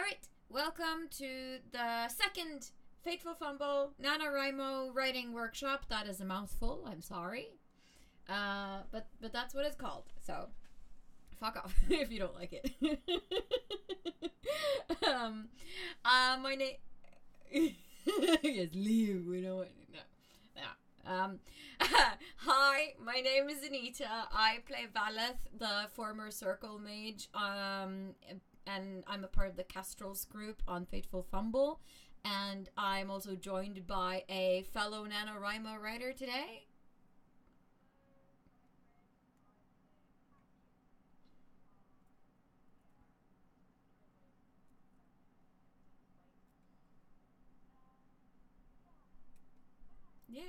Alright, welcome to the second Fateful Fumble NaNoWriMo writing workshop. That is a mouthful, I'm sorry. But that's what it's called, so fuck off if you don't like it. My name... Yes, leave, we don't want... No. Hi, my name is Anita. I play Valeth, the former Circle Mage, and I'm a part of the Castrals group on Fateful Fumble, and I'm also joined by a fellow NaNoWriMo writer today. Yeah.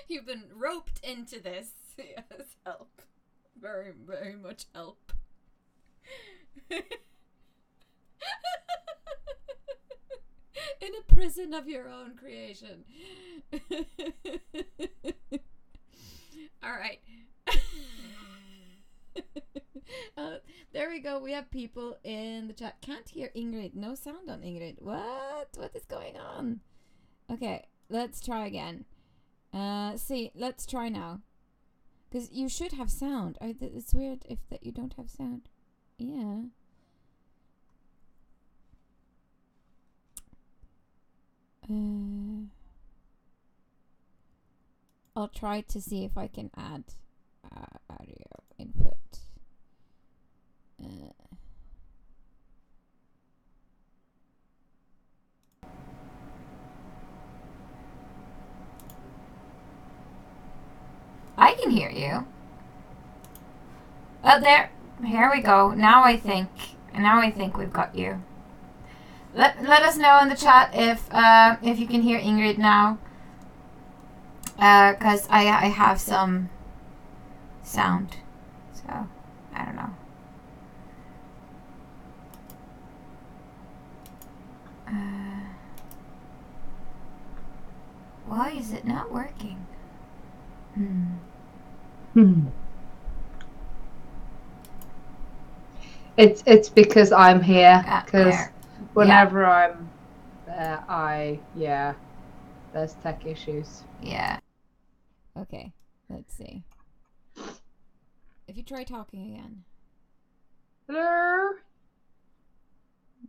You've been roped into this. Yes, help. Very, very much help. In a prison of your own creation. Alright. There we go. We have people in the chat. Can't hear Ingrid. No sound on Ingrid. What? What is going on? Okay, let's try again. See, let's try now. Because you should have sound. It's weird if that you don't have sound. Yeah. I'll try to see if I can add audio input. I can hear you. Oh, there. Here we go. Now I think we've got you. Let us know in the chat if you can hear Ingrid now. Cause I have some sound, so I don't know. Why is it not working? It's because I'm here. Because whenever I'm there, there's tech issues. Yeah. Okay. Let's see. If you try talking again. Hello.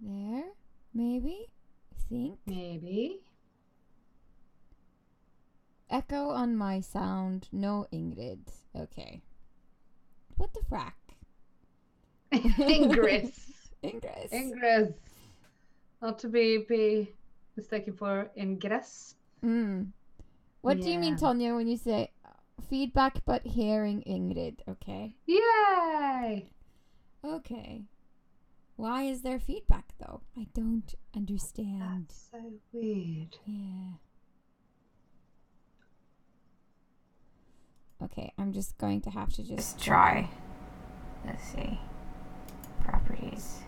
There. Maybe. I think. Maybe. Echo on my sound. No Ingrid. Okay. What the frack? Ingrid. Ingress. Ingress. Not to be mistaken for ingress. What do you mean, Tonya, when you say feedback but hearing Ingrid? Okay. Yay! Okay. Why is there feedback though? I don't understand. That's so weird. Yeah. Okay, I'm just going to have to just try. Let's see. Properties.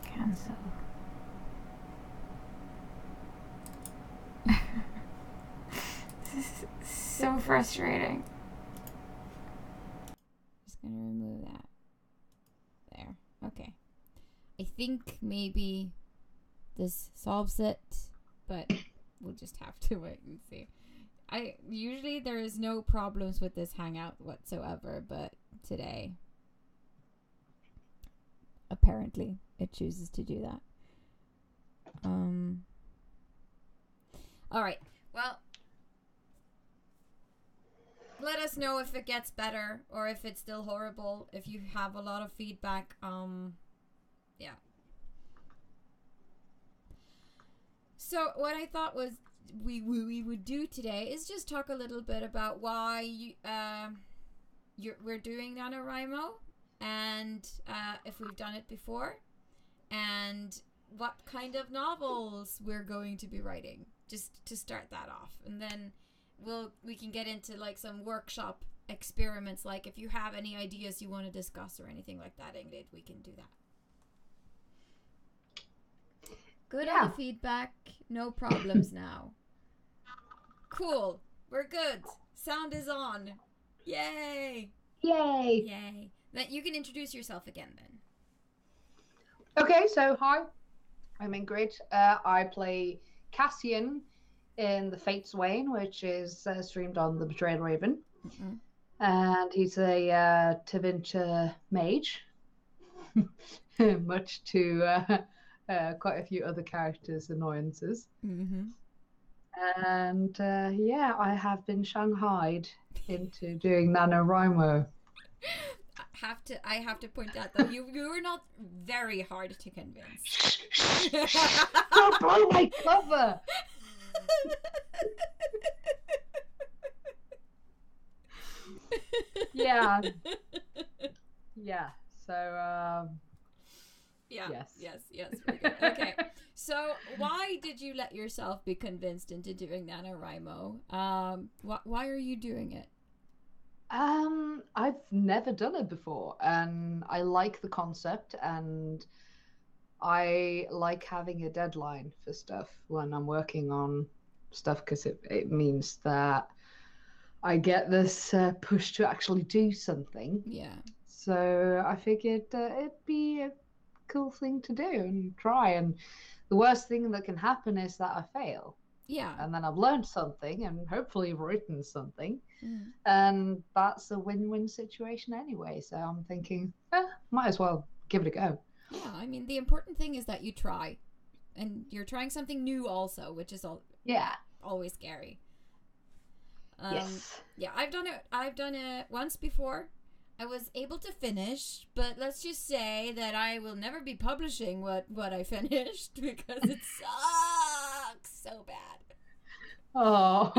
Cancel. This is so frustrating. Just gonna remove that. There. Okay. I think maybe this solves it, but we'll just have to wait and see. Usually there is no problems with this Hangout whatsoever, but today apparently it chooses to do that. All right. Well, let us know if it gets better or if it's still horrible. If you have a lot of feedback, yeah. So what I thought was we would do today is just talk a little bit about why we're doing NaNoWriMo, and if we've done it before, and what kind of novels we're going to be writing, just to start that off, and then we can get into like some workshop experiments, like if you have any ideas you want to discuss or anything like that, Ingrid, we can do that. Good on the feedback. No problems now. Cool. We're good. Sound is on. Yay. Yay. Yay. Then you can introduce yourself again then. Okay, so hi, I'm Ingrid. I play Cassian in The Fates Wane, which is streamed on the Betrayed Raven. Mm-hmm. And he's a Tevinter mage, much to quite a few other characters' annoyances. Mm-hmm. And yeah, I have been shanghaied into doing NaNoWriMo. I have to point out though, you were not very hard to convince. Don't blow my cover! Yeah. Yeah. So yeah. Yes. Yes. Very good. Okay. So why did you let yourself be convinced into doing NaNoWriMo? Why are you doing it? I've never done it before, and I like the concept, and I like having a deadline for stuff when I'm working on stuff, because it means that I get this push to actually do something. Yeah. So I figured it'd be a cool thing to do and try, and the worst thing that can happen is that I fail. Yeah. And then I've learned something and hopefully written something. Mm. And that's a win-win situation anyway. So I'm thinking, might as well give it a go. Yeah, I mean, the important thing is that you try. And you're trying something new also, which is always scary. Yes. Yeah, I've done it once before. I was able to finish, but let's just say that I will never be publishing what I finished because it sucks so bad. Oh.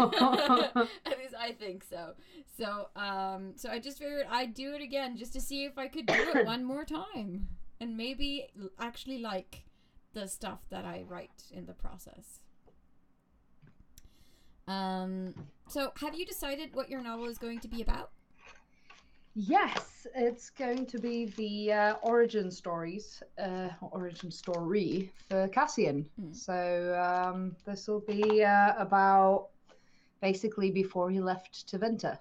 At least I think so. So I just figured I'd do it again just to see if I could do it one more time and maybe actually like the stuff that I write in the process. So have you decided what your novel is going to be about? Yes, it's going to be the origin story for Cassian. So this will be about basically before he left Tevinter.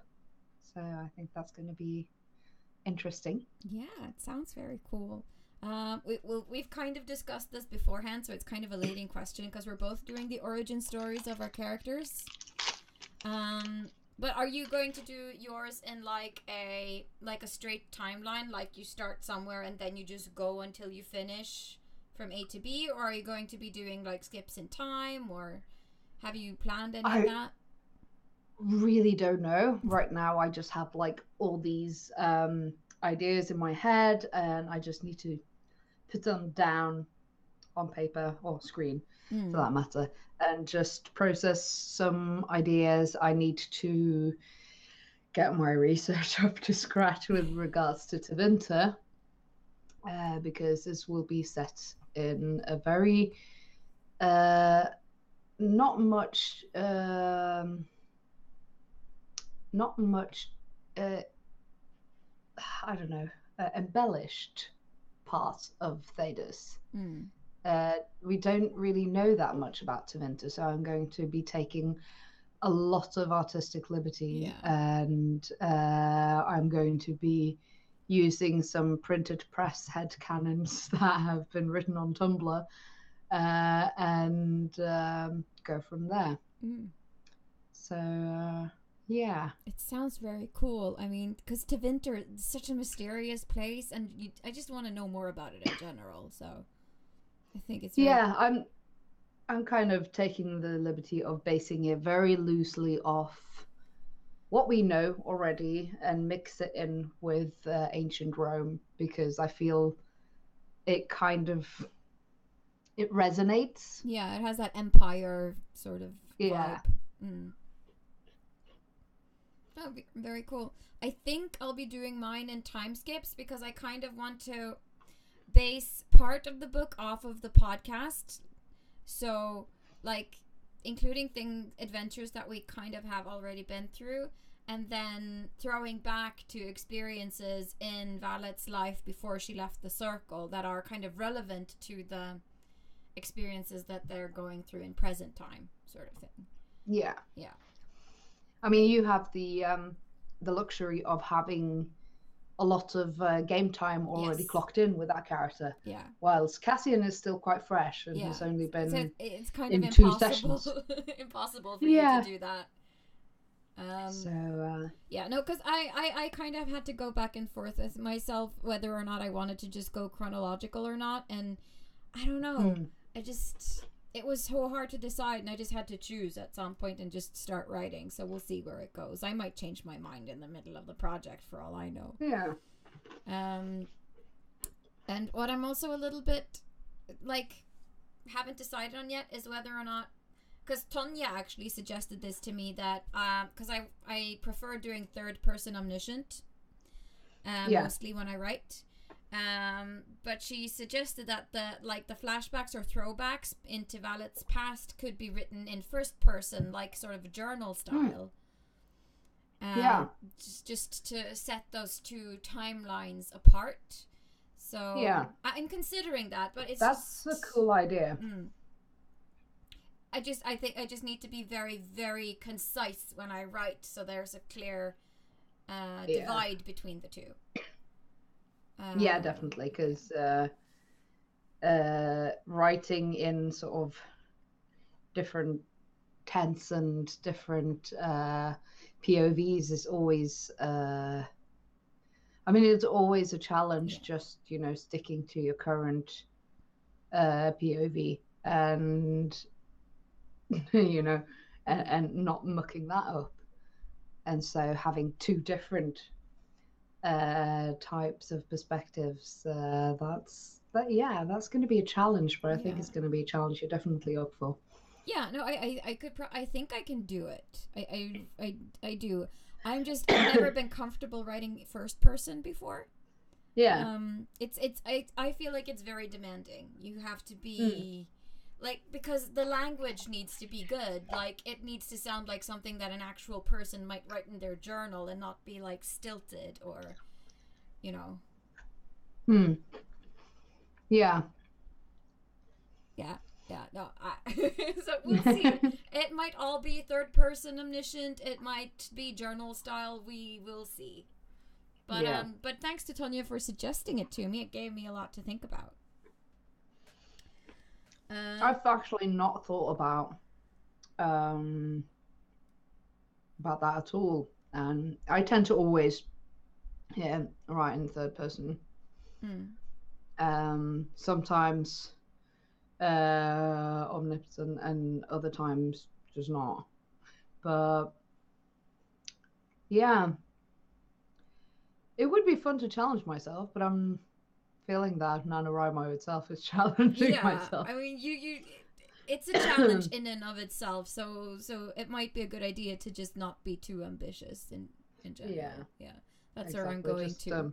So I think that's going to be interesting. Yeah, it sounds very cool. We've kind of discussed this beforehand, so it's kind of a leading question because we're both doing the origin stories of our characters. But are you going to do yours in like a straight timeline, like you start somewhere and then you just go until you finish from A to B, or are you going to be doing like skips in time, or have you planned any of that? Really don't know. Right now I just have like all these ideas in my head, and I just need to put them down on paper or screen for that matter, and just process some ideas. I need to get my research up to scratch with regards to Tevinter, because this will be set in a very not much I don't know, embellished part of Thedas. We don't really know that much about Tevinter, so I'm going to be taking a lot of artistic liberty, and I'm going to be using some printed press headcanons that have been written on Tumblr, and go from there. So yeah, it sounds very cool. I mean, because Tevinter is such a mysterious place, and I just want to know more about it in general. So I think it's I'm kind of taking the liberty of basing it very loosely off what we know already and mix it in with ancient Rome, because I feel it kind of resonates. Yeah, it has that empire sort of vibe. Oh, very cool. I think I'll be doing mine in time skips because I kind of want to base part of the book off of the podcast. So, like, including adventures that we kind of have already been through, and then throwing back to experiences in Valet's life before she left the circle that are kind of relevant to the experiences that they're going through in present time, sort of thing. Yeah. I mean, you have the luxury of having a lot of game time already Yes. clocked in with that character, Yeah. whilst Cassian is still quite fresh and Yeah. has only So been it's kind of in two impossible, sessions. impossible for you to Yeah. do that. So Yeah, no, because I kind of had to go back and forth with myself whether or not I wanted to just go chronological or not, and I don't know. It was so hard to decide, and I just had to choose at some point and just start writing. So we'll see where it goes. I might change my mind in the middle of the project for all I know. yeah. Um, and what I'm also a little bit like haven't decided on yet is whether or not, because Tonya actually suggested this to me, that because I prefer doing third person omniscient mostly when I write, but she suggested that the flashbacks or throwbacks into Valet's past could be written in first person, like sort of journal style. Just to set those two timelines apart. So I'm considering that, but that's a cool idea. I think I just need to be very, very concise when I write, so there's a clear divide between the two. Yeah, definitely, because writing in sort of different tense and different POVs is always I mean, it's always a challenge, just, you know, sticking to your current POV and you know, and not mucking that up. And so having two different types of perspectives, that's going to be a challenge, but I think it's going to be a challenge you're definitely up for. Yeah, no, I could I think I can do it. I do. I've never been comfortable writing first person before. Yeah. I feel like it's very demanding. You have to be like, because the language needs to be good. Like, it needs to sound like something that an actual person might write in their journal and not be like stilted or, you know. Yeah. Yeah, no, so we'll see. It might all be third person omniscient. It might be journal style. We will see. But but thanks to Tonya for suggesting it to me. It gave me a lot to think about. I've actually not thought about that at all. And I tend to always write in third person. Sometimes omnipotent and other times just not. But yeah, it would be fun to challenge myself, but I'm feeling that NaNoWriMo itself is challenging myself. I mean, you it's a challenge in and of itself, so it might be a good idea to just not be too ambitious in general. Yeah, that's where I'm going to.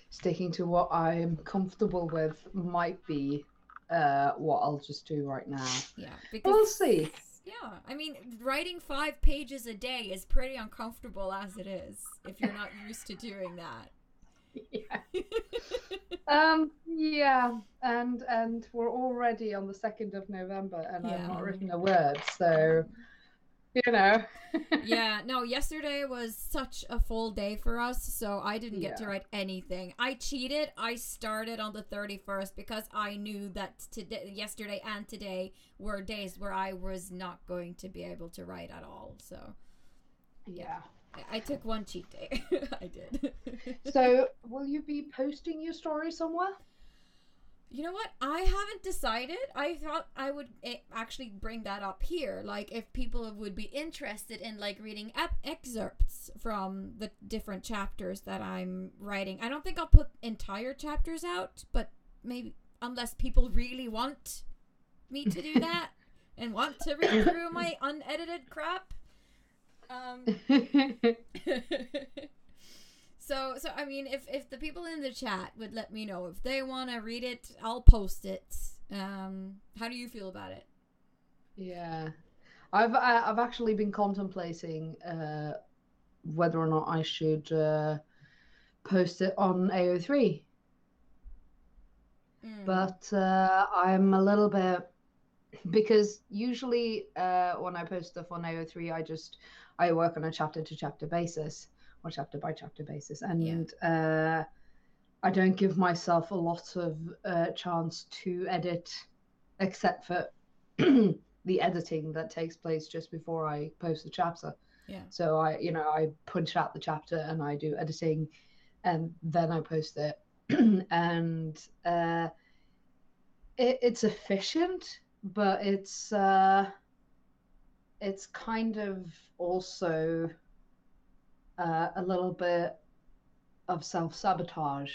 Sticking to what I'm comfortable with might be what I'll just do right now. Yeah, because we'll see. Yeah, I mean, writing 5 pages a day is pretty uncomfortable as it is if you're not used to doing that. Yeah. And we're already on the 2nd of November and I've not written a word, so you know. Yeah, no, yesterday was such a full day for us, so I didn't get to write anything. I cheated. I started on the 31st because I knew that yesterday and today were days where I was not going to be able to write at all. So yeah, I took one cheat day. I did. So will you be posting your story somewhere? You know what? I haven't decided. I thought I would actually bring that up here. Like, if people would be interested in, like, reading excerpts from the different chapters that I'm writing. I don't think I'll put entire chapters out, but maybe, unless people really want me to do that and want to read through my unedited crap. So I mean, if the people in the chat would let me know if they want to read it, I'll post it. How do you feel about it? Yeah, I've actually been contemplating whether or not I should post it on AO3, but I'm a little bit because usually when I post stuff on AO3, I work on a chapter to chapter basis or chapter by chapter basis, and I don't give myself a lot of chance to edit, except for the editing that takes place just before I post the chapter. Yeah. So I punch out the chapter and I do editing, and then I post it, and it's efficient, but it's kind of also a little bit of self-sabotage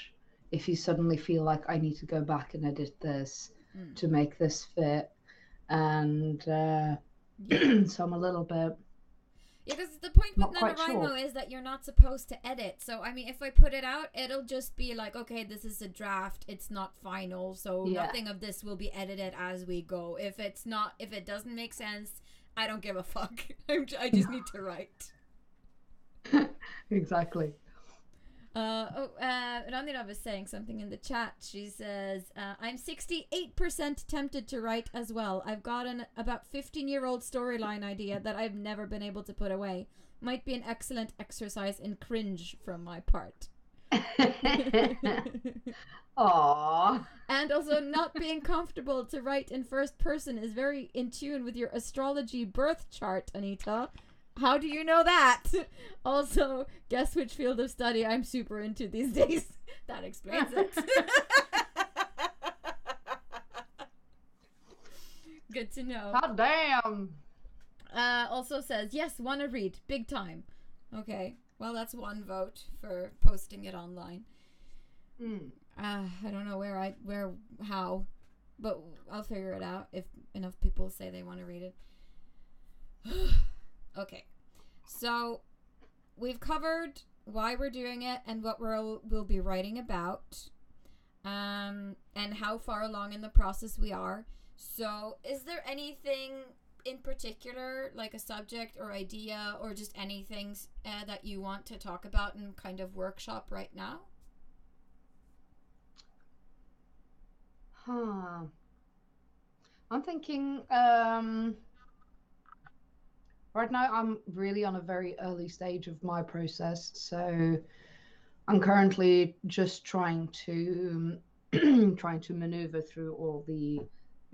if you suddenly feel like I need to go back and edit this to make this fit, and so I'm a little bit. Yeah, because the point with NaNoWriMo is that you're not supposed to edit. So, I mean, if I put it out, it'll just be like, okay, this is a draft. It's not final. So nothing of this will be edited as we go. If it doesn't make sense, I don't give a fuck. I just need to write. Exactly. Anita was saying something in the chat. She says, I'm 68% tempted to write as well. I've got an about 15-year-old storyline idea that I've never been able to put away. Might be an excellent exercise in cringe from my part. Aww. And also, not being comfortable to write in first person is very in tune with your astrology birth chart, Anita. How do you know that? Also, guess which field of study I'm super into these days? That explains it. Good to know. God damn. Also says, yes, wanna read. Big time. Okay. Well, that's one vote for posting it online. I don't know how, but I'll figure it out if enough people say they want to read it. Okay, so we've covered why we're doing it and what we'll be writing about, and how far along in the process we are. So is there anything in particular, like a subject or idea or just anything that you want to talk about and kind of workshop right now? I'm thinking right now I'm really on a very early stage of my process, so I'm currently just trying to maneuver through all the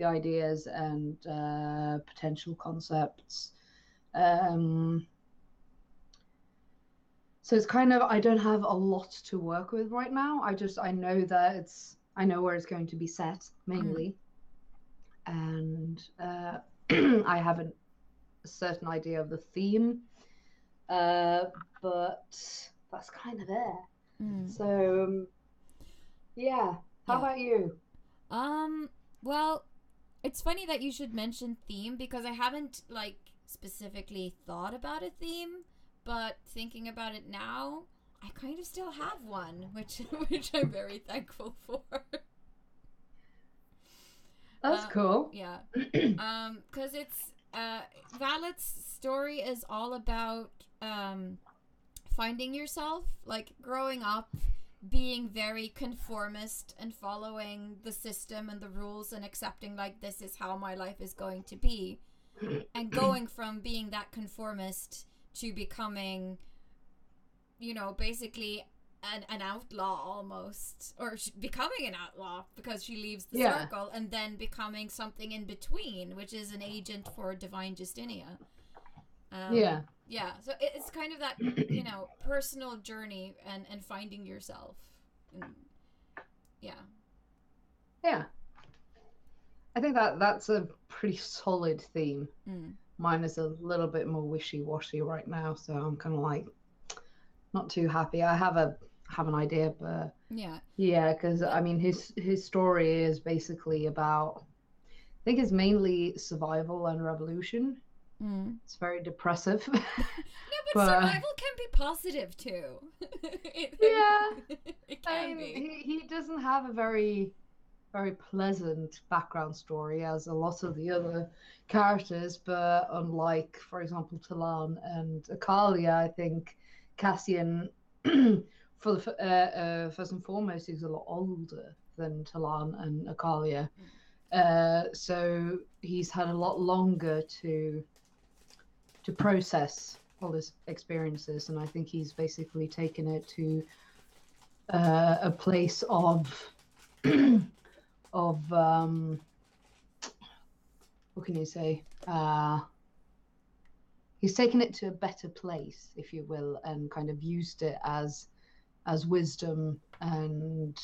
ideas and potential concepts. So it's kind of, I don't have a lot to work with right now. I know that I know where it's going to be set mainly, and I have a certain idea of the theme, but that's kind of it. So yeah. How about you? Well, it's funny that you should mention theme because I haven't like specifically thought about a theme, but thinking about it now, I kind of still have one, which I'm very thankful for. That's cool. Yeah. Because it's Valet's story is all about finding yourself, like growing up, being very conformist and following the system and the rules and accepting like this is how my life is going to be, and going from being that conformist to becoming, you know, basically an outlaw almost, or becoming an outlaw because she leaves the circle, and then becoming something in between, which is an agent for Divine Justinia. Yeah, so it's kind of that, you know, personal journey and finding yourself. Yeah. I think that's a pretty solid theme. Mine is a little bit more wishy-washy right now, so I'm kind of like not too happy. I have an idea, but because I mean his story is basically about, I think it's mainly survival and revolution. It's very depressive. But survival can be positive too. It can be. He doesn't have a very pleasant background story as a lot of the other characters, but unlike, for example, Talan and Akalia, I think Cassian, for the first and foremost, is a lot older than Talan and Akalia. So he's had a lot longer to process all his experiences, and I think he's basically taken it to a place of what can you say? He's taken it to a better place, if you will, and kind of used it as wisdom and,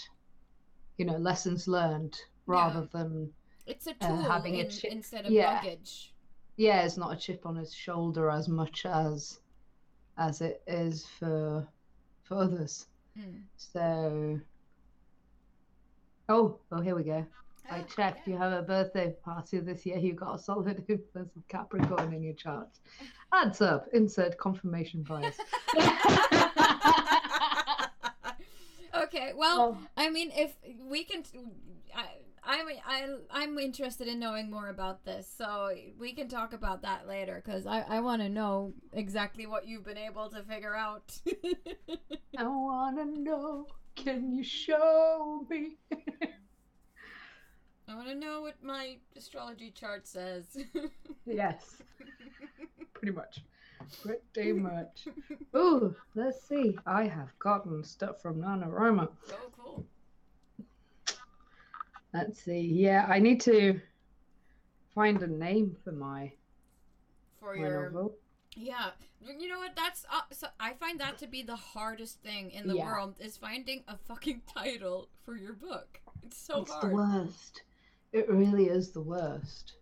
you know, lessons learned rather than it's a tool having a chip instead of luggage. Yeah, it's not a chip on his shoulder as much as it is for others. So oh, here we go. I checked. Yeah. You have a birthday party this year. You got a solid influence of Capricorn in your chart. Adds up. Insert confirmation bias. Okay. Well, I mean, if we can, I'm interested in knowing more about this, so we can talk about that later because I want to know exactly what you've been able to figure out. I want to know. Can you show me? I want to know what my astrology chart says. Yes. Pretty much. Ooh, let's see. I have gotten stuff from NaNoWriMo. Oh, cool. Let's see. Yeah, I need to find a name for my novel. Yeah. You know what? That's so I find that to be the hardest thing in the world is finding a fucking title for your book. It's hard. It's the worst. It really is the worst.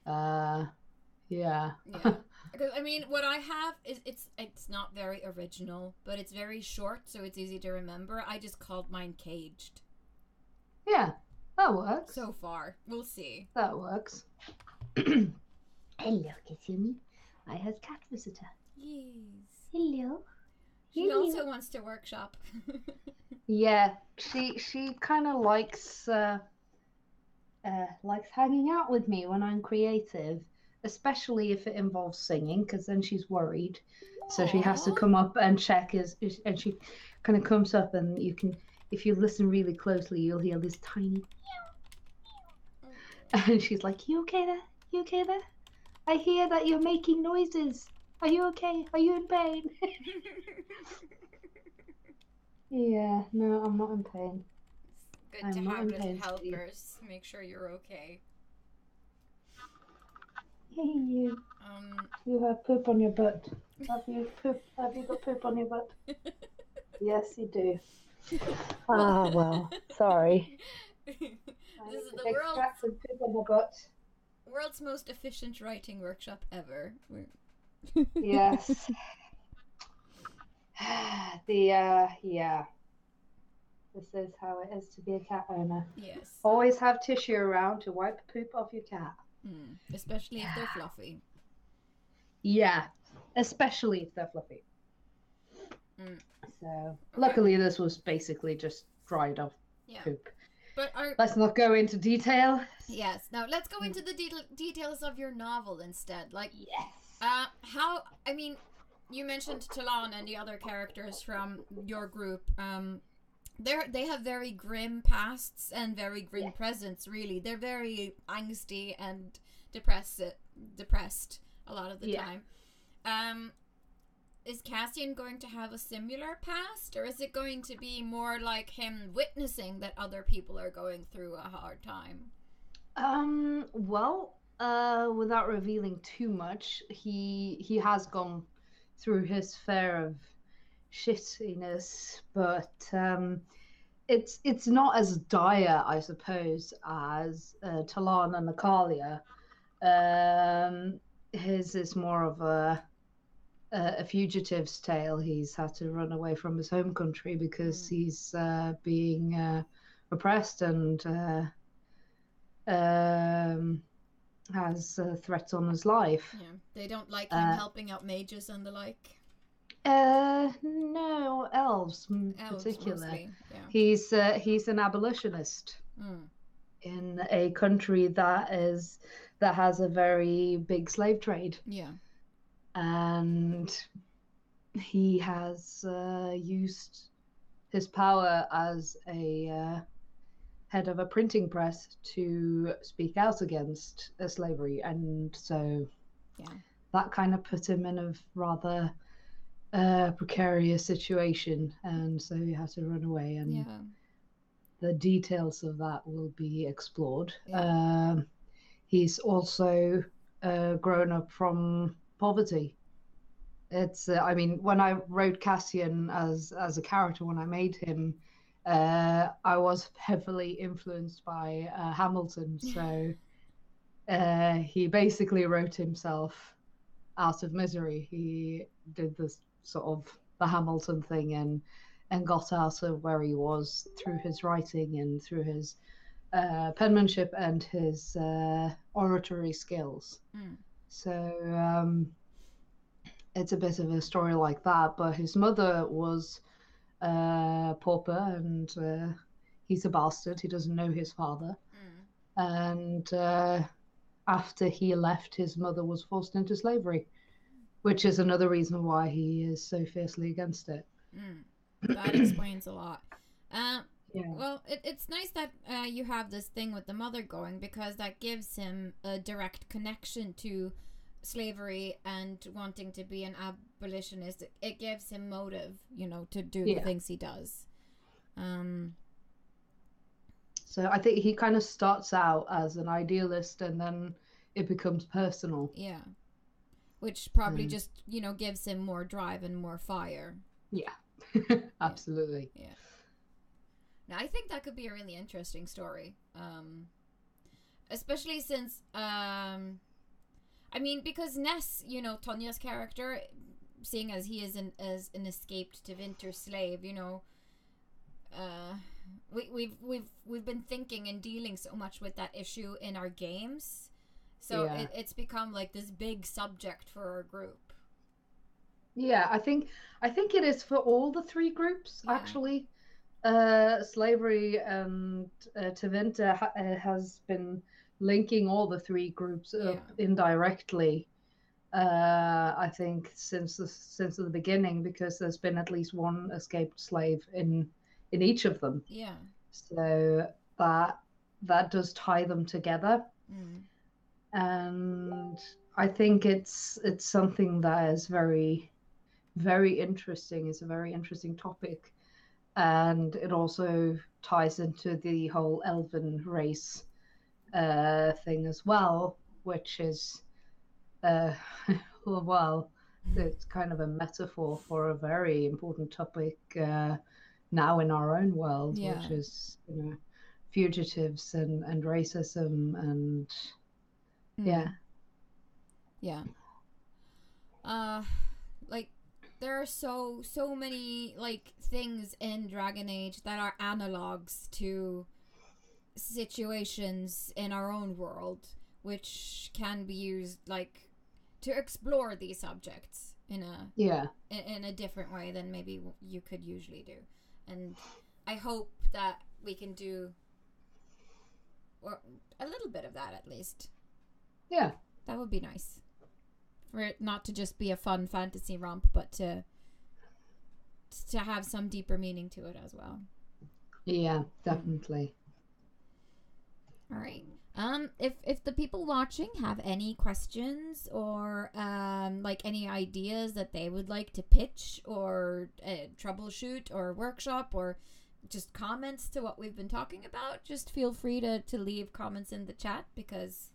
Yeah. Because I mean, what I have is it's not very original, but it's very short, so it's easy to remember. I just called mine Caged. Yeah, that works. So far, we'll see. That works. Hello, Kissy. I have cat visitor. Yes. Hello. She also wants to workshop. Yeah, she kind of likes hanging out with me when I'm creative, especially if it involves singing, because then she's worried. So she has to come up and check and she kind of comes up, and you can, if you listen really closely, you'll hear this tiny meow. And she's like, "You okay there? You okay there? I hear that you're making noises. Are you okay? Are you in pain?" Yeah, no, I'm not in pain. Good to have little helpers. Make sure you're okay. Hey, you. You have poop on your butt. Have you got poop on your butt? Yes, you do. Well, sorry. This is the world's most efficient writing workshop ever. Yes. Yeah. This is how it is to be a cat owner. Yes. Always have tissue around to wipe poop off your cat. Especially if they're fluffy. Yeah, especially if they're fluffy. So, luckily this was basically just dried off poop. But let's not go into detail. Yes. Now let's go into the details of your novel instead. Like, yes. I mean, you mentioned Talon and the other characters from your group. They have very grim pasts and very grim presents. Really, they're very angsty and depressed a lot of the time. Is Cassian going to have a similar past, or is it going to be more like him witnessing that other people are going through a hard time? Well, without revealing too much, he has gone through his fair of shittiness, but it's not as dire, I suppose, as Talon and Natalia. His is more of a fugitive's tale. He's had to run away from his home country because he's being oppressed and has threats on his life. Yeah, they don't like him helping out mages and the like. No, elves in particular. Mostly, yeah. He's an abolitionist in a country that has a very big slave trade. Yeah. And he has used his power as a head of a printing press to speak out against slavery, and so that kind of put him in a rather precarious situation, and so he had to run away, and the details of that will be explored. He's also grown up from poverty. It's I mean, when I wrote Cassian as a character, when I made him, I was heavily influenced by Hamilton, so he basically wrote himself out of misery. He did this sort of the Hamilton thing and got out of where he was through his writing and through his penmanship and his oratory skills. So it's a bit of a story like that, but his mother was pauper, and he's a bastard. He doesn't know his father. And after he left, his mother was forced into slavery, which is another reason why he is so fiercely against it. That explains a lot. Well, it's nice that you have this thing with the mother going, because that gives him a direct connection to slavery and wanting to be an abolitionist. It gives him motive, to do the things he does. So I think he kind of starts out as an idealist, and then it becomes personal. Yeah. Which probably just, gives him more drive and more fire. Yeah. Absolutely. Yeah. Now, I think that could be a really interesting story. Especially since, because Ness, Tonja's character, seeing as he is an escaped Tevinter slave, we've been thinking and dealing so much with that issue in our games, so it's become like this big subject for our group. I think it is for all the three groups actually. Slavery and Tevinter has been linking all the three groups up indirectly. I think since the beginning, because there's been at least one escaped slave in each of them. Yeah. So that does tie them together. And I think it's something that is very, very interesting. It's a very interesting topic, and it also ties into the whole elven race thing as well, which is well, it's kind of a metaphor for a very important topic now in our own world, which is fugitives and racism and like there are so many like things in Dragon Age that are analogs to situations in our own world, which can be used like to explore these subjects in a different way than maybe you could usually do. And I hope that we can do a little bit of that at least. Yeah, that would be nice. For it not to just be a fun fantasy romp, but to have some deeper meaning to it as well. Yeah, definitely. All right. If the people watching have any questions or like any ideas that they would like to pitch or troubleshoot or workshop or just comments to what we've been talking about, just feel free to leave comments in the chat, because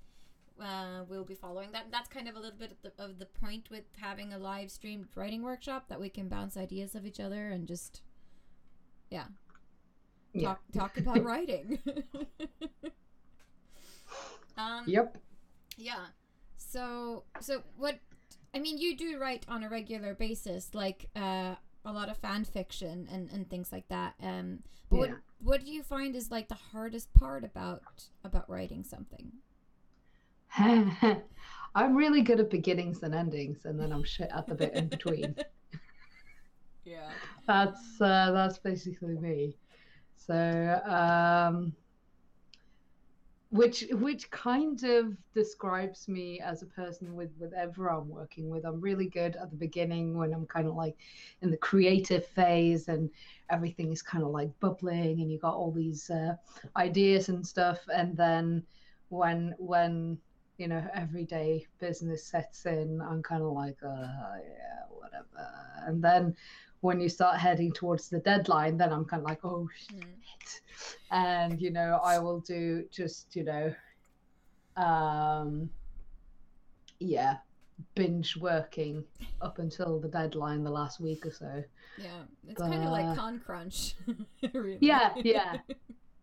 we'll be following that. That's kind of a little bit of the point with having a live streamed writing workshop, that we can bounce ideas of each other and just talk about writing. Yep. Yeah. So what I mean, you do write on a regular basis, like a lot of fan fiction and things like that. But what do you find is like the hardest part about writing something? I'm really good at beginnings and endings, and then I'm shit at the bit in between. Yeah. That's basically me. So which kind of describes me as a person with whatever I'm working with. I'm really good at the beginning when I'm kind of like in the creative phase and everything is kind of like bubbling and you got all these ideas and stuff. And then when everyday business sets in, I'm kind of like yeah, whatever. And then when you start heading towards the deadline, then I'm kind of like, oh shit. And I will do just yeah, binge working up until the deadline the last week or so. Yeah, it's kind of like con crunch. Really. Yeah.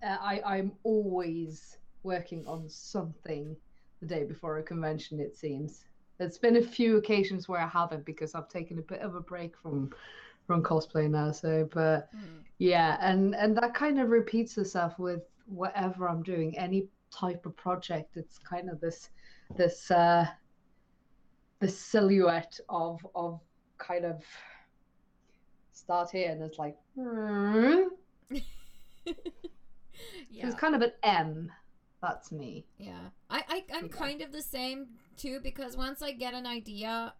I'm always working on something the day before a convention, it seems. There's been a few occasions where I haven't because I've taken a bit of a break from cosplay now. So, but yeah, and that kind of repeats itself with whatever I'm doing, any type of project. It's kind of this silhouette of kind of start here and it's like Yeah. It's kind of an M. That's me. Yeah, I'm kind of the same too, because once I get an idea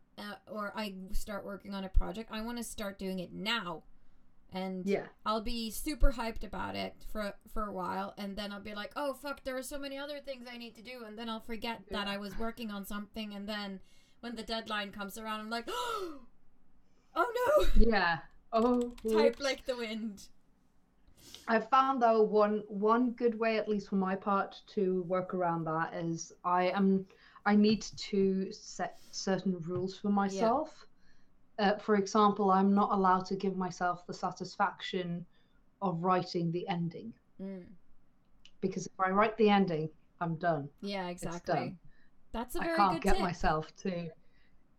or I start working on a project, I want to start doing it now. And I'll be super hyped about it for a while, and then I'll be like, oh fuck, there are so many other things I need to do, and then I'll forget that I was working on something, and then when the deadline comes around, I'm like, oh no. Yeah. Oh. Type like the wind. I found though one good way, at least for my part, to work around that is I need to set certain rules for myself. For example, I'm not allowed to give myself the satisfaction of writing the ending. Because if I write the ending, I'm done. Yeah, exactly. It's done. That's a very I good can't get tip. myself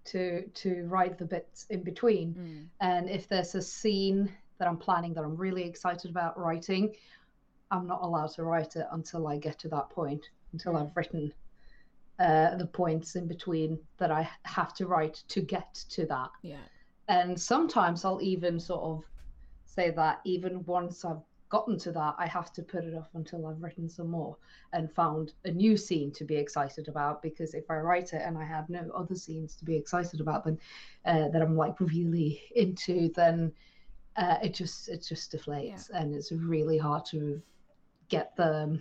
to write the bits in between. And if there's a scene that I'm planning that I'm really excited about writing, I'm not allowed to write it until I get to that point, until I've written the points in between that I have to write to get to that. Yeah. And sometimes I'll even sort of say that even once I've gotten to that, I have to put it off until I've written some more and found a new scene to be excited about, because if I write it and I have no other scenes to be excited about, then that I'm like really into, then it just deflates, and it's really hard to get the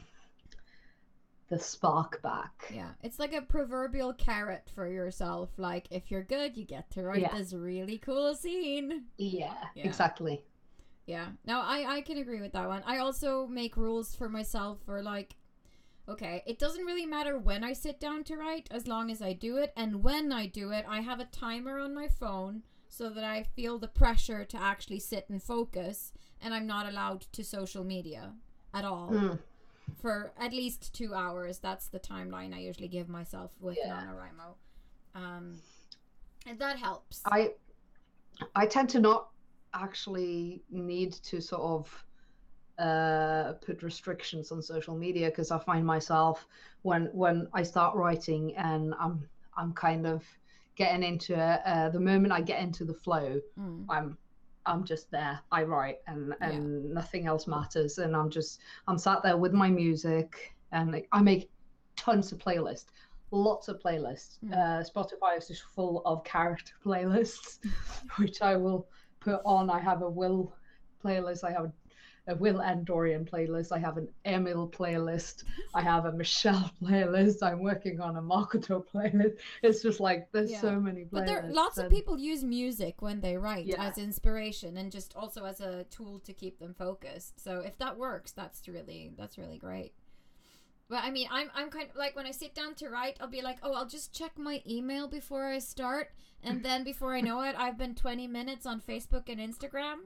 spark back. Yeah, it's like a proverbial carrot for yourself. Like, if you're good, you get to write this really cool scene. Yeah, exactly. Yeah, no, I can agree with that one. I also make rules for myself for like, okay, it doesn't really matter when I sit down to write as long as I do it, and when I do it, I have a timer on my phone so that I feel the pressure to actually sit and focus, and I'm not allowed to social media at all for at least 2 hours. That's the timeline I usually give myself with NaNoWriMo. And that helps. I tend to not actually need to sort of put restrictions on social media, because I find myself when I start writing and I'm kind of getting into the moment I get into the flow, I'm just there. I write and nothing else matters, and I'm sat there with my music, and I make tons of playlists, lots of playlists. Spotify is just full of character playlists, which I will put on. I have a Will playlist, I have a Will and Dorian playlist, I have an Emil playlist, I have a Michelle playlist, I'm working on a Makoto playlist. It's just like there's so many playlists. But there lots of people use music when they write as inspiration, and just also as a tool to keep them focused. So if that works, that's really great. But I mean, I'm kind of like, when I sit down to write, I'll be like, oh, I'll just check my email before I start, and then before I know it, I've been 20 minutes on Facebook and Instagram.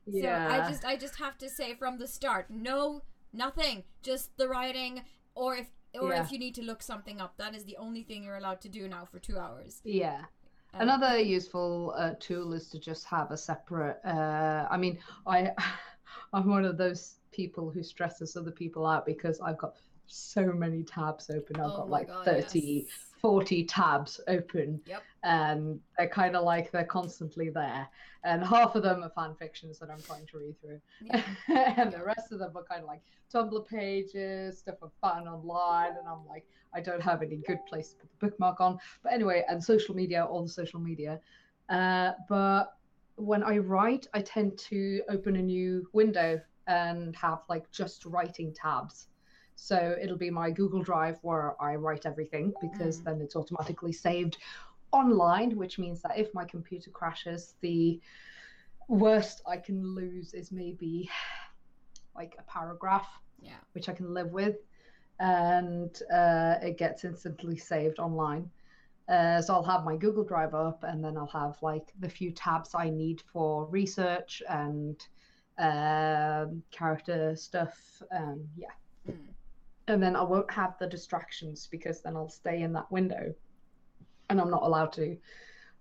Yeah. So I just have to say from the start, no, nothing, just the writing, or if you need to look something up, that is the only thing you're allowed to do now for 2 hours. Yeah. Another useful tool is to just have a separate. I mean, I'm one of those people who stresses other people out because I've got so many tabs open. I've got like 30 40 tabs open. Yep. And they're kind of like they're constantly there. And half of them are fan fictions that I'm trying to read through. Yeah. And the rest of them are kind of like Tumblr pages, stuff I've found online. And I'm like, I don't have any good place to put the bookmark on. But anyway, and social media, all the social media. But when I write, I tend to open a new window and have like just writing tabs. So it'll be my Google Drive where I write everything, because then it's automatically saved online, which means that if my computer crashes, the worst I can lose is maybe like a paragraph, which I can live with, and it gets instantly saved online. So I'll have my Google Drive up, and then I'll have like the few tabs I need for research and character stuff, and and then I won't have the distractions, because then I'll stay in that window and I'm not allowed to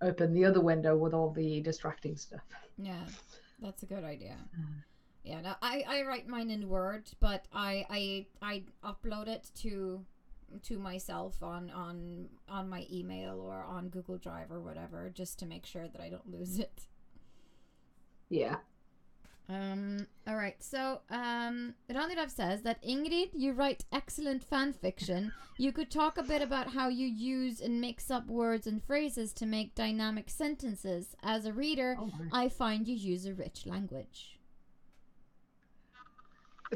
open the other window with all the distracting stuff. Yeah, that's a good idea. Yeah, no, I write mine in Word, but I upload it to myself on my email or on Google Drive or whatever, just to make sure that I don't lose it. Yeah. All right. So, Ranirav says that Ingrid, you write excellent fan fiction. You could talk a bit about how you use and mix up words and phrases to make dynamic sentences. As a reader, I find you use a rich language.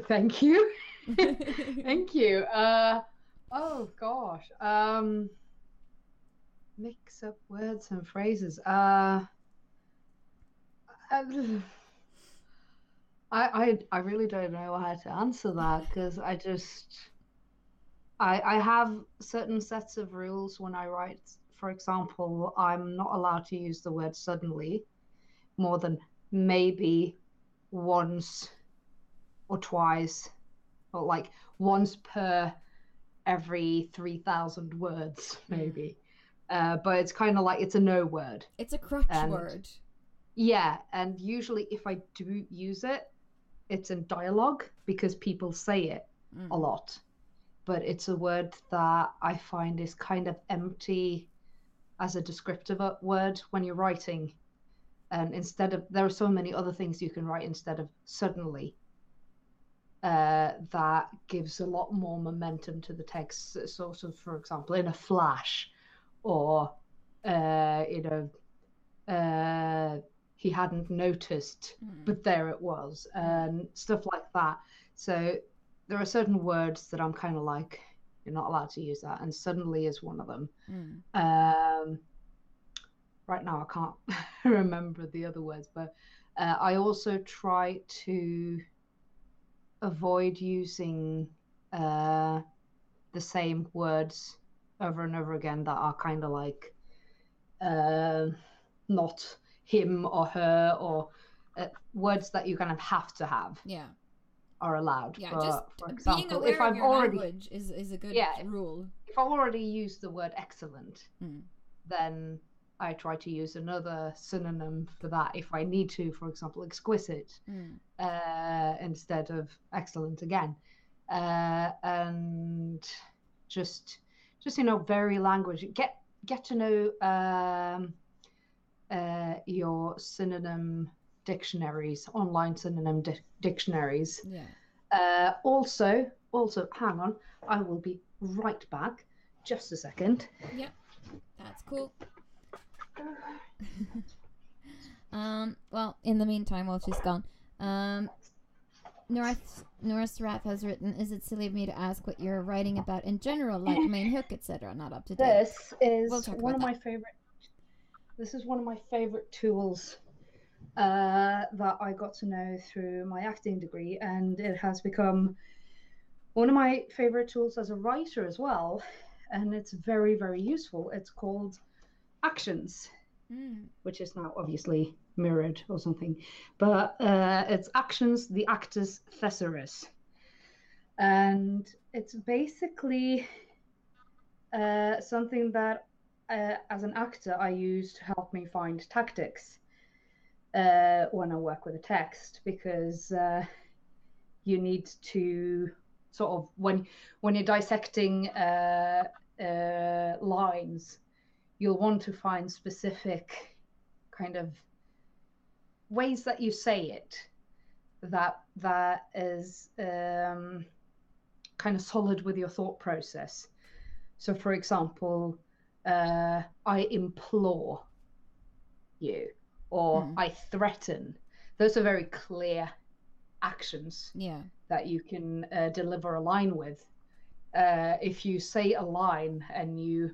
Thank you. Thank you. Oh gosh. Mix up words and phrases. I really don't know how to answer that, because I have certain sets of rules when I write. For example, I'm not allowed to use the word suddenly more than maybe once or twice, or like once per every 3,000 words maybe. But it's kind of like it's a no word. It's a crutch word. Yeah, and usually if I do use it, it's in dialogue, because people say it a lot. But it's a word that I find is kind of empty as a descriptive word when you're writing. And instead of, there are so many other things you can write instead of suddenly, that gives a lot more momentum to the text. Sort of, for example, in a flash, or he hadn't noticed, but there it was, and stuff like that. So there are certain words that I'm kind of like, you're not allowed to use that, and suddenly is one of them. Right now I can't remember the other words, but I also try to avoid using the same words over and over again that are kind of like not him or her, or words that you kind of have to have. Yeah. Are allowed. Yeah, but, just for example, being aware if of I've your already, language is a good rule. If I've already used the word excellent, then I try to use another synonym for that if I need to. For example, exquisite instead of excellent again, and just vary language. Get to know your synonym dictionaries, online synonym dictionaries. Yeah. Also, hang on, I will be right back. Just a second. Yep, that's cool. Well, in the meantime, while she's gone, Norris Rath has written, is it silly of me to ask what you're writing about in general, like main hook, etc.? Not up to date. This is one of my favorite. This is one of my favorite tools that I got to know through my acting degree, and it has become one of my favorite tools as a writer as well, and it's very, very useful. It's called Actions, which is now obviously mirrored or something, but it's Actions, the actor's thesaurus, and it's basically something that as an actor I use to help me find tactics when I work with a text, because you need to sort of, when you're dissecting lines, you'll want to find specific kind of ways that you say it that is kind of solid with your thought process. So, for example, I implore you, or I threaten. Those are very clear actions that you can deliver a line with. If you say a line and you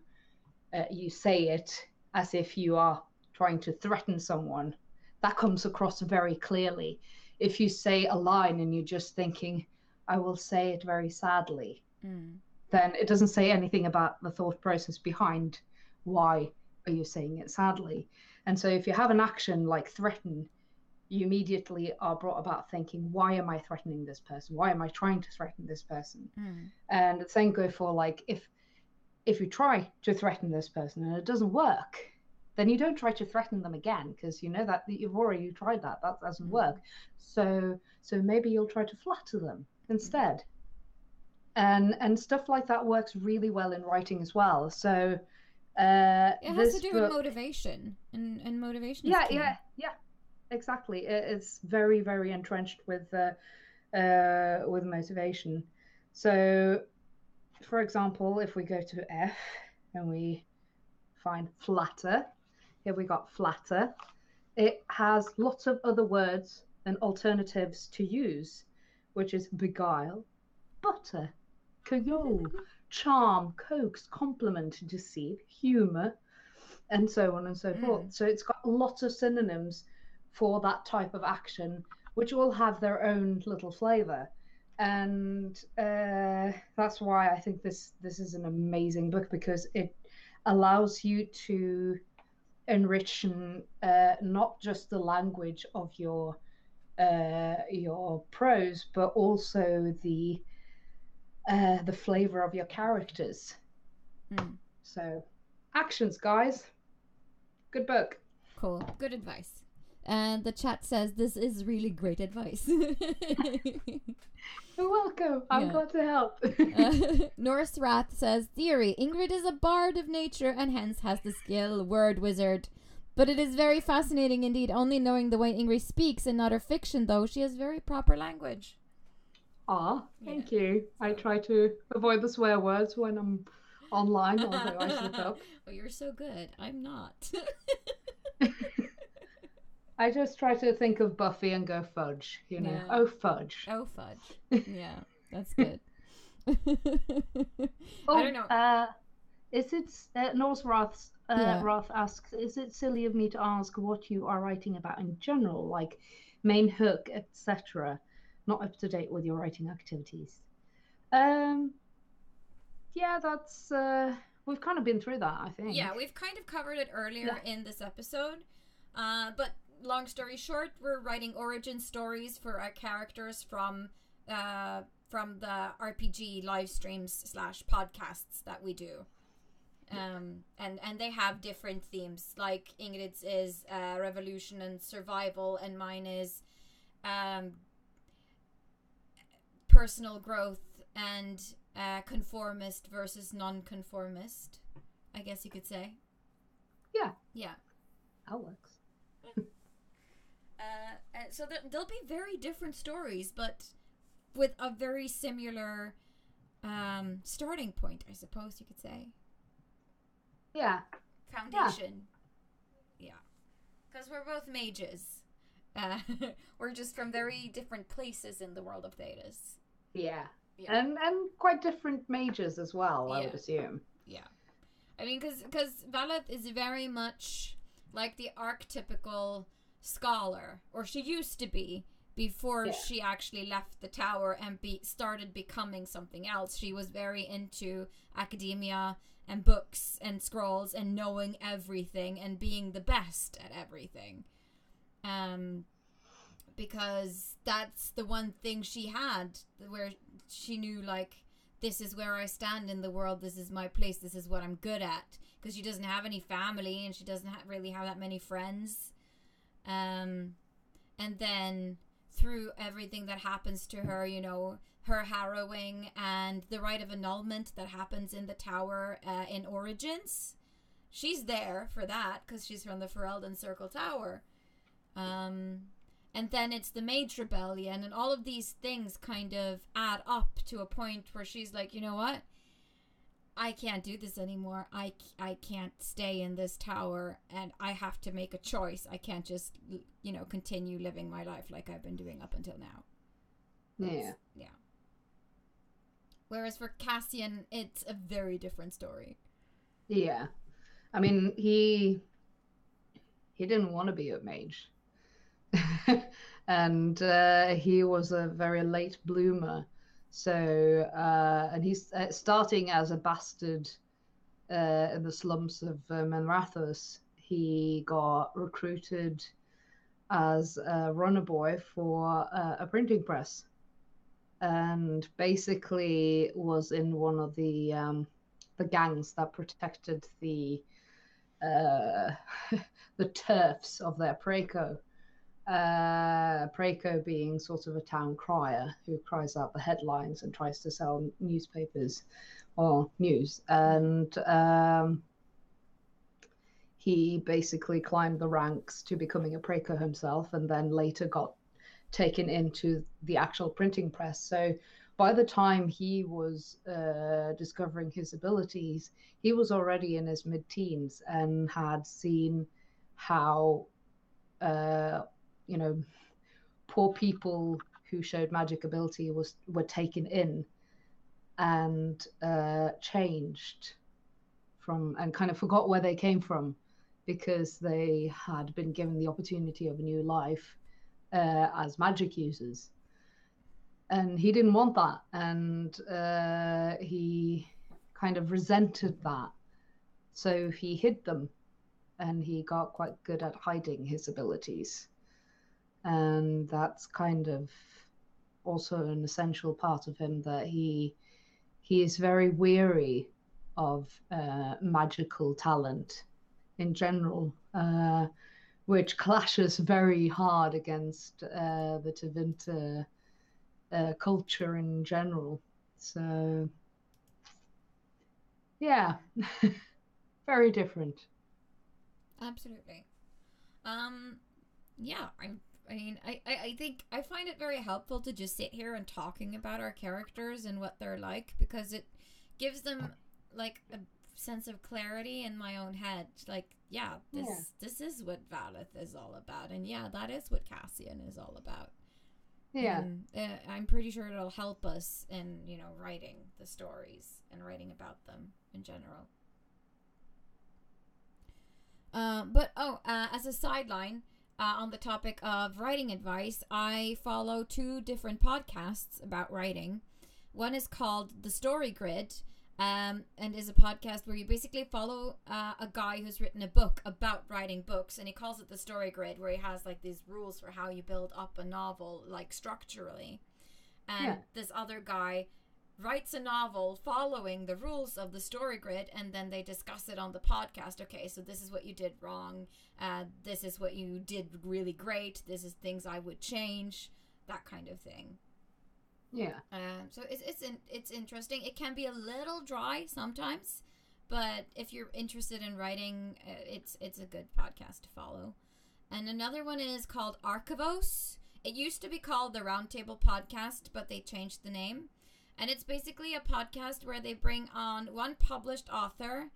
say it as if you are trying to threaten someone, that comes across very clearly. If you say a line and you're just thinking, I will say it very sadly, then it doesn't say anything about the thought process behind why are you saying it sadly. And so if you have an action like threaten, you immediately are brought about thinking, why am I threatening this person? Why am I trying to threaten this person? And the same go for like, if you try to threaten this person and it doesn't work, then you don't try to threaten them again, because you know that you've already tried that doesn't work. So maybe you'll try to flatter them instead. And stuff like that works really well in writing as well. So it has to do with motivation and motivation. Yeah, exactly. It's very, very entrenched with motivation. So, for example, if we go to F and we find flatter, here we got flatter. It has lots of other words and alternatives to use, which is beguile, butter, cajole, charm, coax, compliment, deceive, humor, and so on and so forth. So it's got lots of synonyms for that type of action, which all have their own little flavor. And that's why I think this is an amazing book, because it allows you to enrich not just the language of your prose, but also the flavor of your characters. So, actions, guys. Good book. Cool. Good advice. And the chat says this is really great advice. You're welcome. I'm glad to help. Norse Wrath says, theory, Ingrid is a bard of nature and hence has the skill word wizard. But it is very fascinating indeed, only knowing the way Ingrid speaks and not her fiction, though. She has very proper language. Thank you. I try to avoid the swear words when I'm online, although I slip up. Well, you're so good. I'm not. I just try to think of Buffy and go fudge, you know. Yeah. Oh, fudge. Oh, fudge. Yeah, that's good. I don't know. Is it, Norse Wrath asks, is it silly of me to ask what you are writing about in general, like main hook, etc., not up to date with your writing activities? Yeah, that's, we've kind of been through that, I think. Yeah, we've kind of covered it earlier in this episode, but long story short, we're writing origin stories for our characters from the RPG live streams / podcasts that we do. And they have different themes, like Ingrid's is revolution and survival, and mine is personal growth and conformist versus non-conformist, I guess you could say. Yeah. That works. So there'll be very different stories, but with a very similar starting point, I suppose you could say. Yeah. Foundation. Yeah. Because we're both mages. We're just from very different places in the world of Thedas. Yeah. And quite different mages as well, I would assume. Yeah. I mean, because Valeth is very much like the archetypical scholar, or she used to be before she actually left the tower and started becoming something else. She was very into academia and books and scrolls and knowing everything and being the best at everything. Because that's the one thing she had, where she knew, like, this is where I stand in the world, this is my place, this is what I'm good at. Because she doesn't have any family and she doesn't really have that many friends. And then through everything that happens to her, you know, her harrowing and the rite of annulment that happens in the tower in Origins. She's there for that because she's from the Ferelden Circle Tower. And then it's the Mage Rebellion, and all of these things kind of add up to a point where she's like, you know what? I can't do this anymore. I can't stay in this tower, and I have to make a choice. I can't just, you know, continue living my life like I've been doing up until now. Yeah. Whereas for Cassian, it's a very different story. Yeah. I mean, he didn't want to be a mage. And he was a very late bloomer. So, and he's starting as a bastard in the slums of Menrathos. He got recruited as a runner boy for a printing press, and basically was in one of the gangs that protected the the turfs of their Praeco. Praeco being sort of a town crier who cries out the headlines and tries to sell newspapers or news. And he basically climbed the ranks to becoming a Praeco himself, and then later got taken into the actual printing press. So by the time he was discovering his abilities, he was already in his mid-teens and had seen how you know, poor people who showed magic ability were taken in and changed from, and kind of forgot where they came from because they had been given the opportunity of a new life as magic users. And he didn't want that, and he kind of resented that. So he hid them, and he got quite good at hiding his abilities. And that's kind of also an essential part of him, that he is very weary of magical talent in general, which clashes very hard against the Tevinter culture in general. So yeah, very different. Absolutely. Yeah, I mean, I think I find it very helpful to just sit here and talking about our characters and what they're like, because it gives them like a sense of clarity in my own head. Like, this is what Valeth is all about, and that is what Cassian is all about. Yeah. And, I'm pretty sure it'll help us in, you know, writing the stories and writing about them in general. But as a sideline, on the topic of writing advice, I follow 2 different podcasts about writing. One is called The Story Grid, and is a podcast where you basically follow a guy who's written a book about writing books, and he calls it The Story Grid, where he has like these rules for how you build up a novel, like structurally. And this other guy writes a novel following the rules of the story grid, and then they discuss it on the podcast. Okay, so this is what you did wrong, this is what you did really great, this is things I would change, that kind of thing. So it's interesting. It can be a little dry sometimes, but if you're interested in writing, it's a good podcast to follow. And another one is called Archivos. It used to be called the Roundtable Podcast, but they changed the name. And it's basically a podcast where they bring on one published author,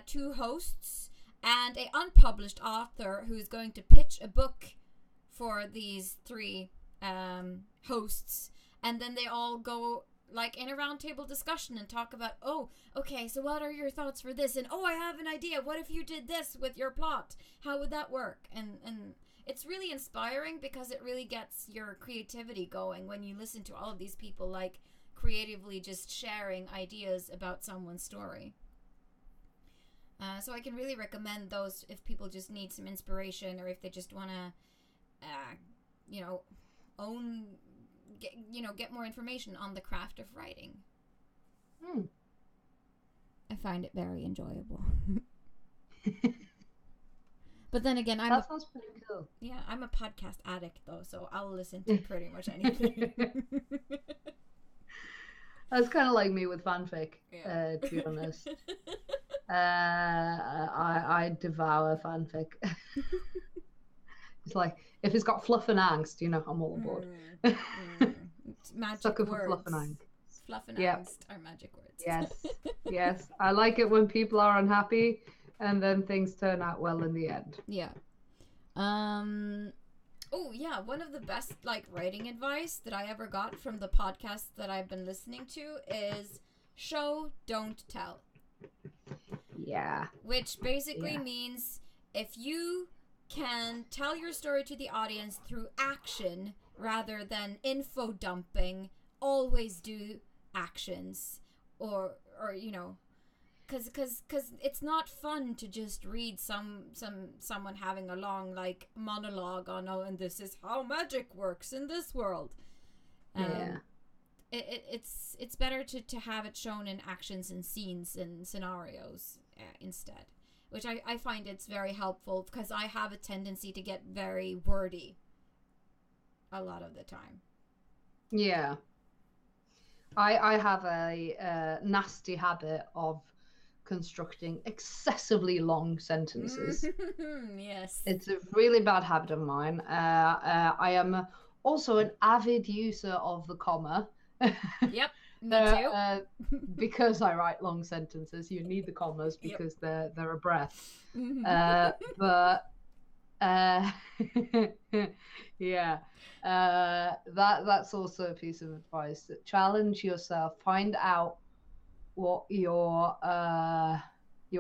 2 hosts, and an unpublished author who's going to pitch a book for these 3 hosts. And then they all go like in a roundtable discussion and talk about, oh, okay, so what are your thoughts for this? And oh, I have an idea. What if you did this with your plot? How would that work? And it's really inspiring because it really gets your creativity going when you listen to all of these people like creatively just sharing ideas about someone's story. So I can really recommend those if people just need some inspiration, or if they just want to, get more information on the craft of writing. I find it very enjoyable. But then again, That sounds pretty cool. Yeah, I'm a podcast addict though, so I'll listen to pretty much anything. That's kind of like me with fanfic, to be honest. I devour fanfic. It's like, if it's got fluff and angst, I'm all aboard. Magic Sucker words. for fluff and angst. Fluff and angst are magic words. Yes. I like it when people are unhappy and then things turn out well in the end. Yeah. Oh yeah, one of the best writing advice that I ever got from the podcast that I've been listening to is show, don't tell. Yeah. Which basically means if you can tell your story to the audience through action rather than info dumping, always do actions or because it's not fun to just read someone having a long monologue on and this is how magic works in this world. It's better to have it shown in actions and scenes and scenarios instead, which I find it's very helpful because I have a tendency to get very wordy a lot of the time. Yeah. I have a nasty habit of constructing excessively long sentences. Yes. It's a really bad habit of mine. I am also an avid user of the comma. Yep, me too. Because I write long sentences, you need the commas because they're a breath. Yeah. That's also a piece of advice. Challenge yourself. Find out what your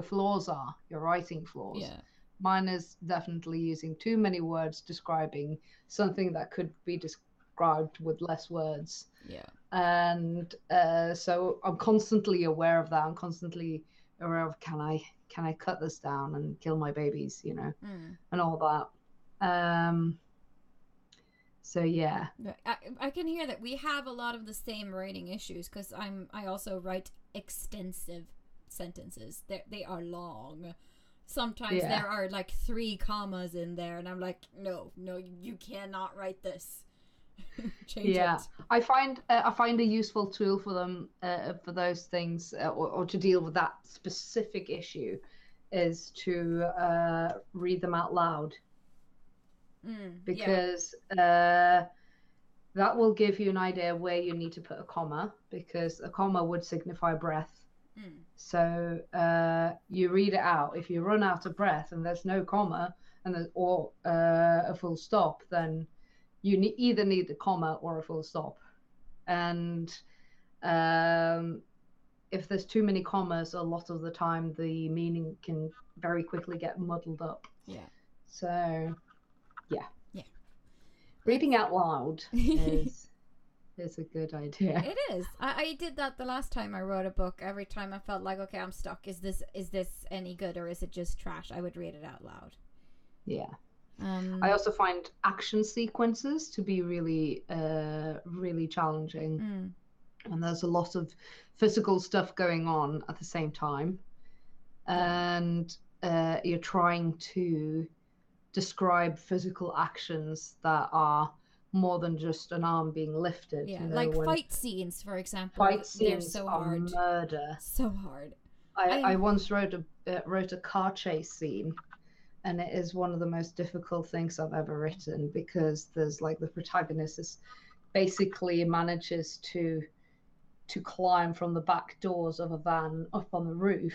flaws are, your writing flaws. Yeah. Mine is definitely using too many words describing something that could be described with less words. Yeah. And so I'm constantly aware of that. I'm constantly aware of can I cut this down and kill my babies, and all that. So yeah, I can hear that we have a lot of the same writing issues because I also write extensive sentences. They are long. Sometimes there are 3 commas in there, and I'm like, no, you cannot write this. Change it. I find a useful tool for them for those things or to deal with that specific issue is to read them out loud. Because that will give you an idea where you need to put a comma, because a comma would signify breath. So you read it out. If you run out of breath and there's no comma or a full stop, then you either need a comma or a full stop. And if there's too many commas, a lot of the time the meaning can very quickly get muddled up. So yeah. Reading out loud is a good idea. It is. I did that the last time I wrote a book. Every time I felt like, okay, I'm stuck. Is this any good or is it just trash? I would read it out loud. Yeah. I also find action sequences to be really, really challenging. And there's a lot of physical stuff going on at the same time. And you're trying to describe physical actions that are more than just an arm being lifted. Fight scenes, for example. Fight scenes so are hard. murder. So hard. I once wrote a car chase scene, and it is one of the most difficult things I've ever written, because there's the protagonist is basically manages to climb from the back doors of a van up on the roof,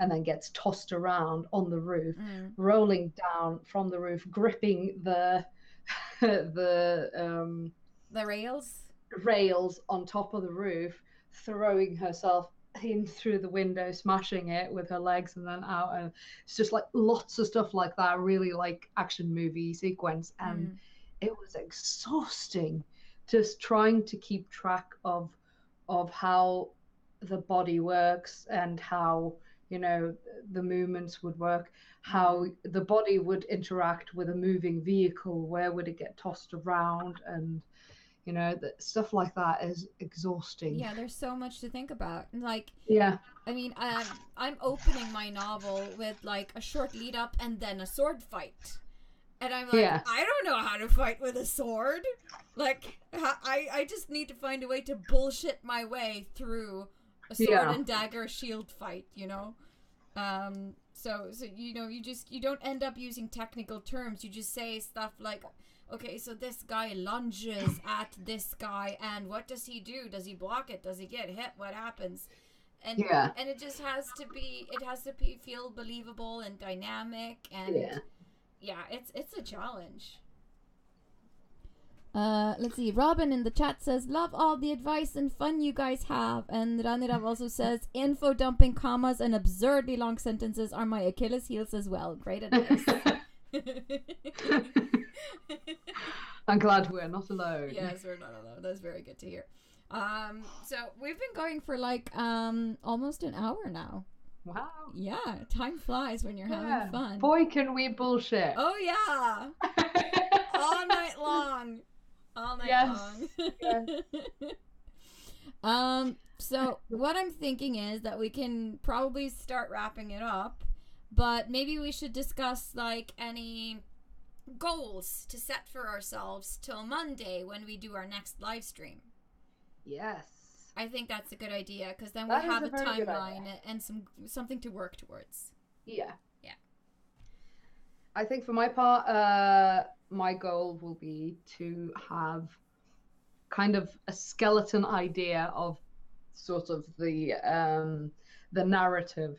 and then gets tossed around on the roof, rolling down from the roof, gripping the rails on top of the roof, throwing herself in through the window, smashing it with her legs, and then out. And it's just lots of stuff like that, really action movie sequence. And it was exhausting just trying to keep track of how the body works and how the movements would work, how the body would interact with a moving vehicle, where would it get tossed around, and You know, that stuff like that is exhausting. Yeah, there's so much to think about. Like, Yeah. I mean, I'm opening my novel with like a short lead up and then a sword fight. And I'm like, Yeah. I don't know how to fight with a sword. Like, I just need to find a way to bullshit my way through a sword and dagger shield fight, you know? So you know, you don't end up using technical terms. You just say stuff like, okay, so this guy lunges at this guy, and what does he do? Does he block it? Does he get hit? What happens? And it just has to be feel believable and dynamic, and it's a challenge. Let's see. Robin in the chat says, love all the advice and fun you guys have. And Ranirav also says, info dumping, commas, and absurdly long sentences are my Achilles heels as well. Great advice. I'm glad we're not alone. Yes, we're not alone. That's very good to hear. So we've been going for like almost an hour now. Wow. Yeah, time flies when you're having fun. Boy, can we bullshit. Oh yeah. All night long. So what I'm thinking is that we can probably start wrapping it up, but maybe we should discuss like any goals to set for ourselves till Monday when we do our next live stream. Yes. I think that's a good idea, because then we'll have a timeline and something to work towards. Yeah. Yeah. I think for my part, my goal will be to have kind of a skeleton idea of sort of the narrative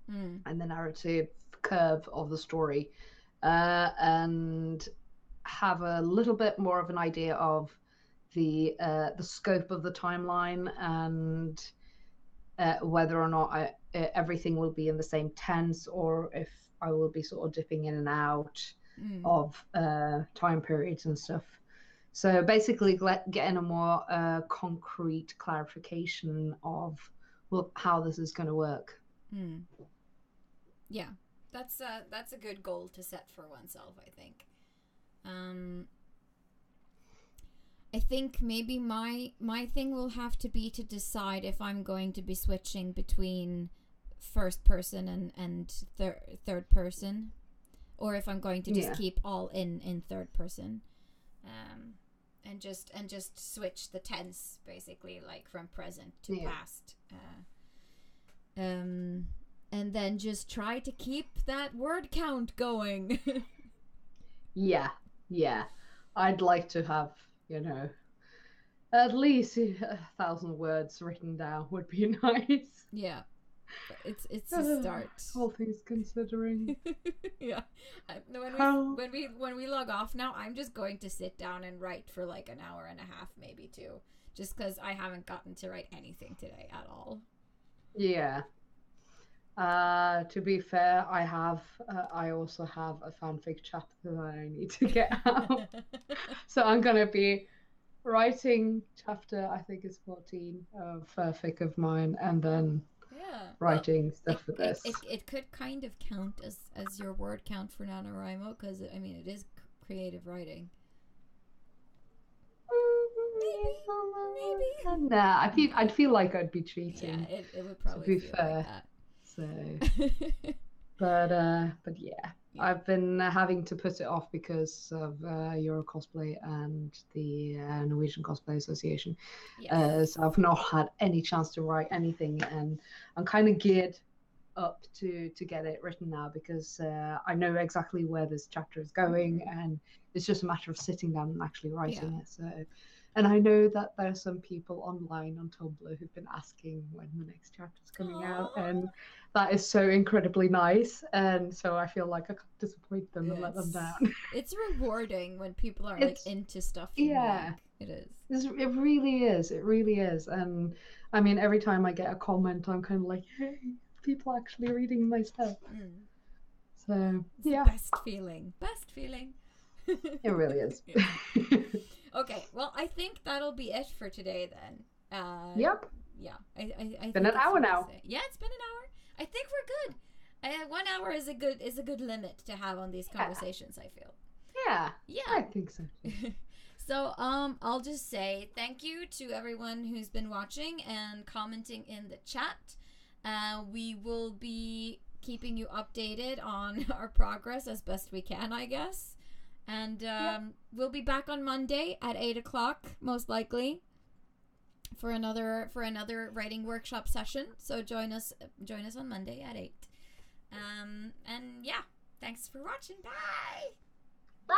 and the narrative curve of the story, and have a little bit more of an idea of the scope of the timeline, and whether or not everything will be in the same tense, or if I will be sort of dipping in and out of time periods and stuff. So basically getting a more concrete clarification of how this is going to work. Yeah, that's a good goal to set for oneself, I think. I think maybe my thing will have to be to decide if I'm going to be switching between first person and third person, or if I'm going to just keep all in third person, and just switch the tense basically, like from present to past, and then just try to keep that word count going. Yeah, I'd like to have, you know, at least 1,000 words written down would be nice. Yeah, it's a start. All things considering. Yeah, when we log off now, I'm just going to sit down and write for like an hour and a half, maybe two, just because I haven't gotten to write anything today at all. Yeah. To be fair, I also have a fanfic chapter that I need to get out. So I'm gonna be writing chapter, I think it's 14 of fanfic of mine, and then writing stuff for this. It could kind of count as your word count for NaNoWriMo, because I mean it is creative writing. Maybe. Nah, I'd feel like I'd be cheating. Yeah, it would probably feel fair. like that. So, but yeah, I've been having to put it off because of Euro Cosplay and the Norwegian Cosplay Association. So I've not had any chance to write anything, and I'm kind of geared up to get it written now, because I know exactly where this chapter is going, and it's just a matter of sitting down and actually writing it. So. And I know that there are some people online on Tumblr who've been asking when the next chapter is coming out, and that is so incredibly nice. And so I feel like I can't disappoint them and let them down. It's rewarding when people are like into stuff. Yeah, it is. It really is. It really is. And I mean, every time I get a comment, I'm kind of like, hey, people are actually reading my stuff. So it's the best feeling. It really is. Okay, well, I think that'll be it for today then. Yep. Yeah, I been an hour now. Yeah, it's been an hour. I think we're good. 1 hour is a good limit to have on these conversations, I feel. Yeah. I think so. So, I'll just say thank you to everyone who's been watching and commenting in the chat. We will be keeping you updated on our progress as best we can, I guess. And we'll be back on Monday at 8 o'clock, most likely, for another writing workshop session. So join us on Monday at 8. And yeah, thanks for watching. Bye. Bye.